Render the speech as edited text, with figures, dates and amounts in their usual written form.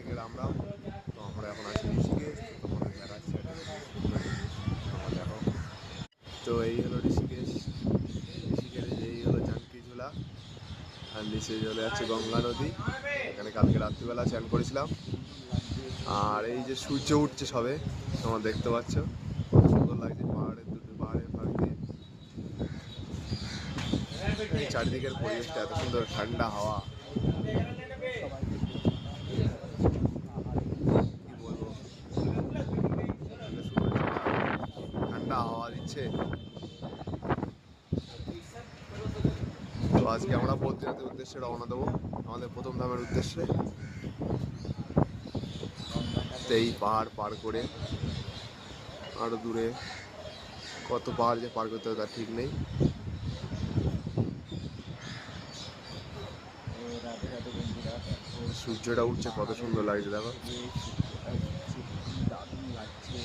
সবাইকে রাম রাম। তো আমরা এখন আছি ঋষিকেশ, তোমাদের দেখাচ্ছি একটা আমার দেখো। তো এই হলো ঋষিকেশ, ঋষিকেশে এই হলো জানকী ঝোলা, আর নিচে চলে যাচ্ছে গঙ্গা নদী। এখানে কালকে রাত্রিবেলা স্নান করেছিলাম। আর এই যে সূর্য উঠছে সবে, তোমরা দেখতে পাচ্ছ কত সুন্দর লাগছে পাহাড়ের ফাঁক দিয়ে। এই চারিদিকের পরিবেশটা এত সুন্দর, ঠান্ডা হাওয়া, কি বলবো, ঠান্ডা হাওয়া দিচ্ছে। তো আজকে আমরা বদ্রীনাথের উদ্দেশ্যে রওনা দেবো, আমাদের প্রথম ধামের উদ্দেশ্যে। তো এই পাহাড় পার করে আরো দূরে কত পাহাড় যে পার করতে হবে তার ঠিক নেই। সূর্যটা উঠছে, কত সুন্দর লাগছে দেখো। দারুণ লাগছে